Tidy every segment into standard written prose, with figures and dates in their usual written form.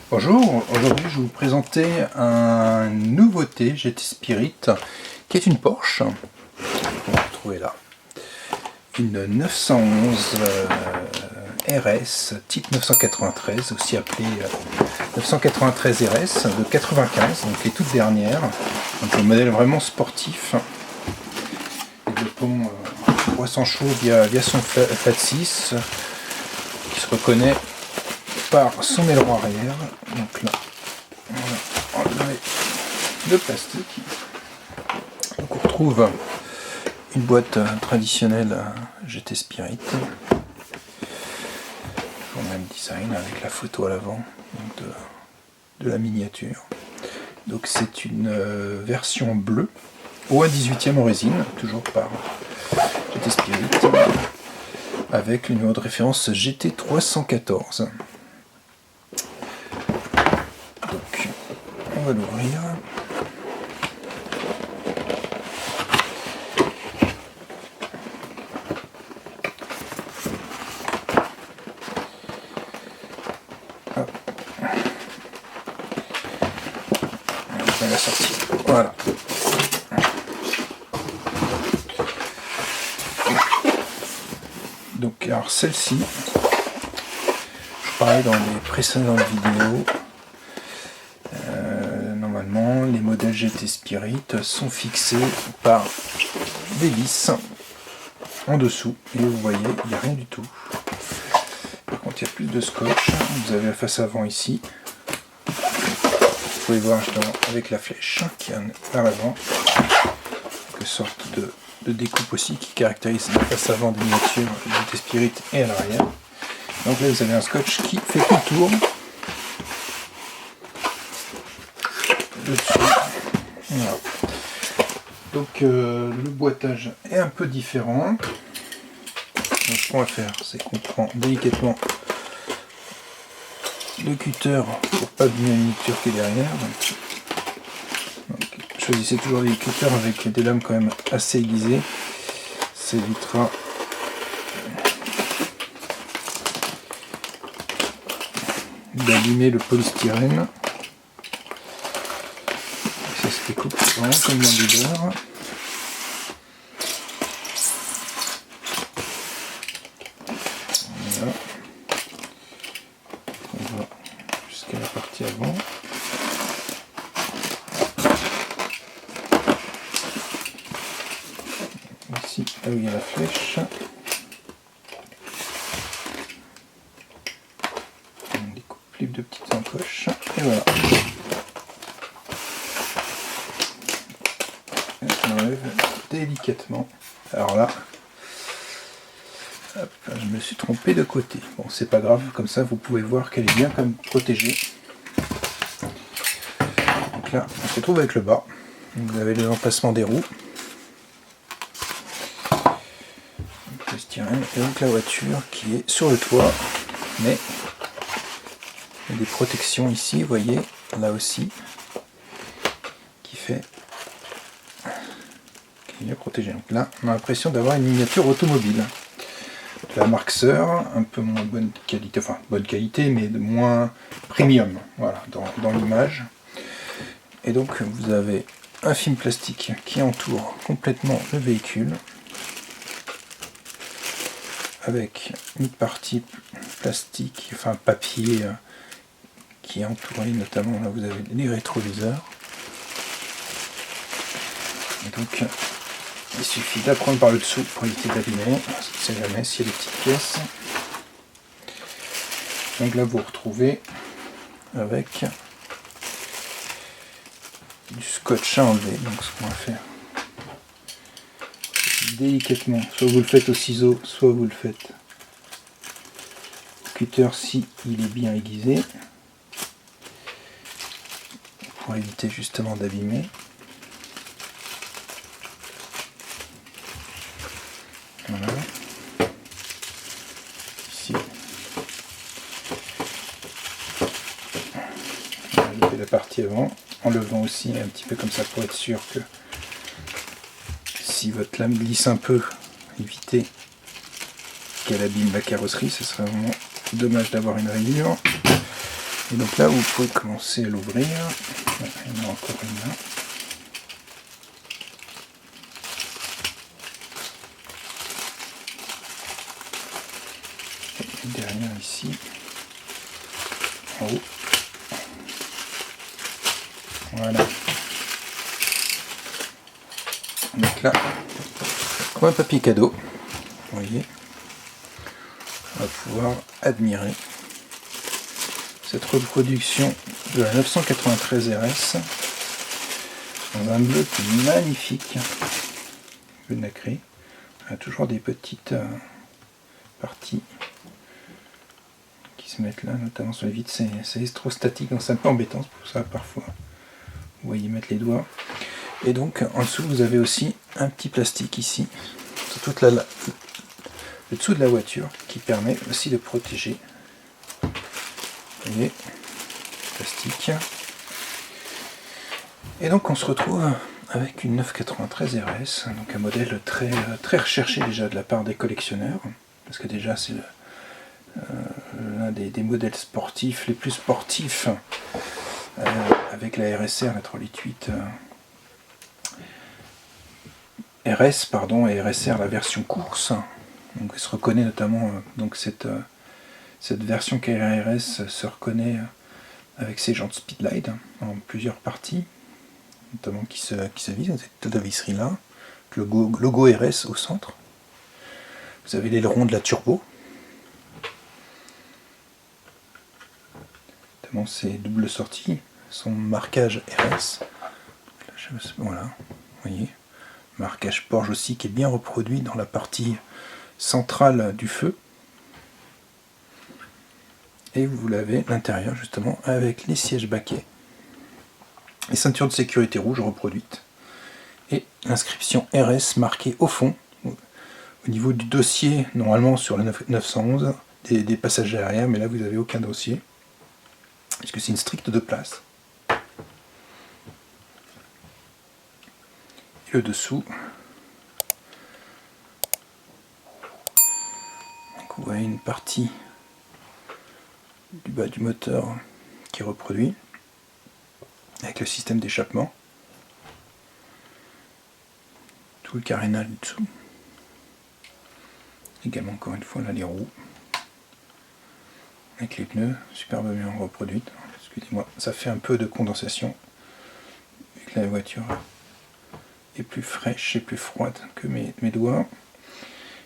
Bonjour, aujourd'hui je vais vous présenter une nouveauté GT Spirit qui est une Porsche, on va retrouver là, une 911 RS type 993, aussi appelée 993 RS de 95, donc les toutes dernières, donc un modèle vraiment sportif, développant 300 chevaux via son Fat 6 qui se reconnaît par son aileron arrière. Donc là, on va enlever le plastique. Donc on retrouve une boîte traditionnelle GT Spirit, toujours le même design avec la photo à l'avant de la miniature. Donc c'est une version bleue au 1/18e en résine, toujours par GT Spirit, avec le numéro de référence GT314. Donc on va l'ouvrir. Hop. On va sortir. Voilà. Donc alors celle-ci, je parlais dans les précédentes vidéos, normalement les modèles GT Spirit sont fixés par des vis en dessous, et vous voyez il n'y a rien du tout. Par contre il y a plus de scotch, vous avez la face avant ici, vous pouvez voir justement avec la flèche qui est vers l'avant, une sorte de découpe aussi qui caractérise la face avant des miniatures GT Spirit et à l'arrière. Donc là vous avez un scotch qui fait tout le tour dessus. Voilà. Donc le boitage est un peu différent. Donc ce qu'on va faire, c'est qu'on prend délicatement le cutter pour pas abîmer la miniature qui est derrière. Donc, choisissez toujours des cutters avec des lames quand même assez aiguisées, ça évitera d'abîmer le polystyrène. Ça se découpe vraiment comme dans du beurre. Voilà. On va jusqu'à la partie avant. Ici, là où il y a la flèche. On découpe les deux petites encoches. Et voilà. On enlève délicatement. Alors là, hop, je me suis trompé de côté. Bon, c'est pas grave, comme ça vous pouvez voir qu'elle est bien comme protégée. Donc là, on se retrouve avec le bas. Vous avez les emplacements des roues. Le styrène, et donc la voiture qui est sur le toit, mais il y a des protections ici, vous voyez, là aussi, qui fait qu'elle est bien protégée. Donc là, on a l'impression d'avoir une miniature automobile. La marque Sœur, un peu moins bonne qualité, enfin bonne qualité, mais de moins premium, voilà, dans l'image. Et donc vous avez un film plastique qui entoure complètement le véhicule, avec une partie plastique, enfin papier, qui est entouré, notamment là vous avez les rétroviseurs. Et donc il suffit d'apprendre par le dessous pour éviter d'abîmer, on ne sait jamais s'il y a des petites pièces. Donc là vous retrouvez avec du scotch à enlever. Donc ce qu'on va faire délicatement, soit vous le faites au ciseau, soit vous le faites au cutter si il est bien aiguisé, pour éviter justement d'abîmer. Voilà. Ici, on va enlever la partie avant, en levant aussi un petit peu comme ça pour être sûr que si votre lame glisse un peu, éviter qu'elle abîme la carrosserie, ce serait vraiment dommage d'avoir une rayure. Et donc là, vous pouvez commencer à l'ouvrir. Il y en a encore une là. Et une dernière ici, en haut. Voilà. Donc là, comme un papier cadeau, vous voyez, on va pouvoir admirer cette reproduction de la 993 RS dans un bleu qui est magnifique, bleu nacré. On a toujours des petites parties qui se mettent là, notamment sur les vitres. C'est électrostatique, donc c'est un peu embêtant, c'est pour ça parfois vous voyez mettre les doigts. Et donc en dessous vous avez aussi un petit plastique ici, sur toute le dessous de la voiture, qui permet aussi de protéger. Vous voyez, plastique. Et donc on se retrouve avec une 993 RS, donc un modèle très recherché déjà de la part des collectionneurs, parce que déjà c'est l'un des modèles sportifs les plus sportifs, avec la RSR, la 388 RS, pardon, et RSR la version course. Donc il se reconnaît notamment, donc cette version KRS se reconnaît avec ses jantes Speedlite en plusieurs parties, notamment qui se visent, cette visserie là, le logo RS au centre. Vous avez l'aileron de la turbo, notamment ces doubles sorties, son marquage RS. Voilà, vous voyez, marquage Porsche aussi qui est bien reproduit dans la partie centrale du feu. Et vous l'avez l'intérieur justement avec les sièges baquets, les ceintures de sécurité rouge reproduites et l'inscription RS marquée au fond au niveau du dossier, normalement sur le 911 des passagers arrière, mais là vous n'avez aucun dossier puisque c'est une stricte de place. Et le dessous, donc vous voyez une partie du bas du moteur qui est reproduit avec le système d'échappement, tout le carénage du dessous, également encore une fois là les roues avec les pneus superbement reproduites. Excusez-moi, ça fait un peu de condensation vu que la voiture est plus fraîche et plus froide que mes doigts.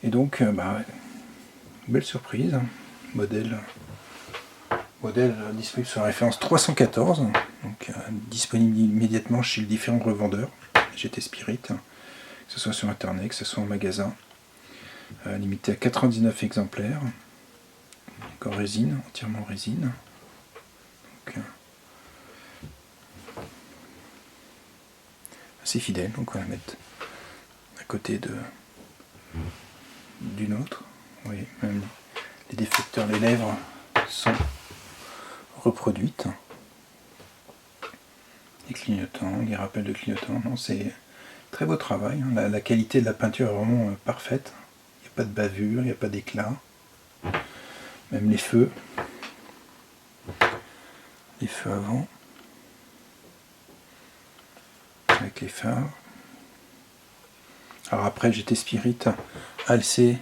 Et donc belle surprise, modèle disponible sur la référence 314, donc disponible immédiatement chez les différents revendeurs GT Spirit, que ce soit sur internet, que ce soit en magasin, limité à 99 exemplaires, en résine, entièrement en résine. Donc, assez fidèle, donc on va la mettre à côté d'une autre. Vous voyez, même les déflecteurs, les lèvres sont reproduites. Les clignotants, les rappels de clignotants, non, c'est très beau travail. La qualité de la peinture est vraiment parfaite. Il n'y a pas de bavure, il n'y a pas d'éclat. Même les feux avant, avec les phares. Alors après, GT Spirit a laissé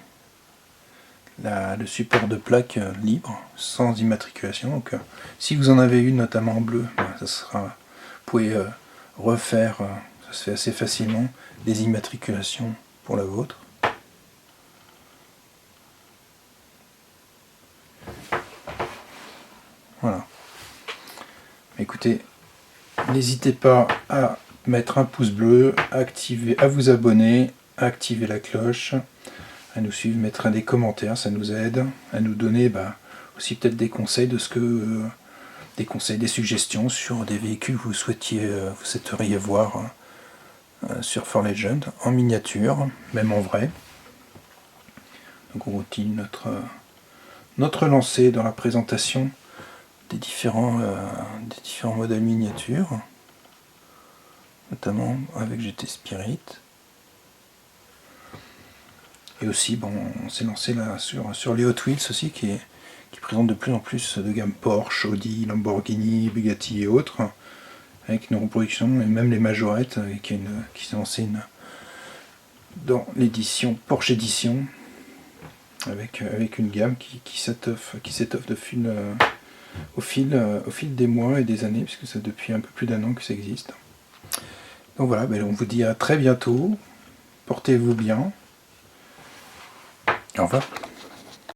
le support de plaque libre, sans immatriculation. Donc si vous en avez une, notamment en bleu, vous pouvez refaire, ça se fait assez facilement, des immatriculations pour la vôtre. Voilà. Écoutez, n'hésitez pas à mettre un pouce bleu, à vous abonner, à activer la cloche, à nous suivre, mettre des commentaires, ça nous aide, à nous donner aussi peut-être des conseils de des suggestions sur des véhicules que vous souhaiteriez voir sur For Legend, en miniature, même en vrai. Donc on continue notre lancée dans la présentation des différents modèles miniatures, notamment avec GT Spirit. Et aussi, bon, on s'est lancé là sur les Hot Wheels aussi, qui présentent de plus en plus de gamme Porsche, Audi, Lamborghini, Bugatti et autres, avec une reproduction, et même les majorettes, qui s'est lancée dans l'édition Porsche Édition, avec une gamme qui s'étoffe au fil des mois et des années, puisque c'est depuis un peu plus d'1 an que ça existe. Donc voilà, ben on vous dit à très bientôt, portez-vous bien, au revoir.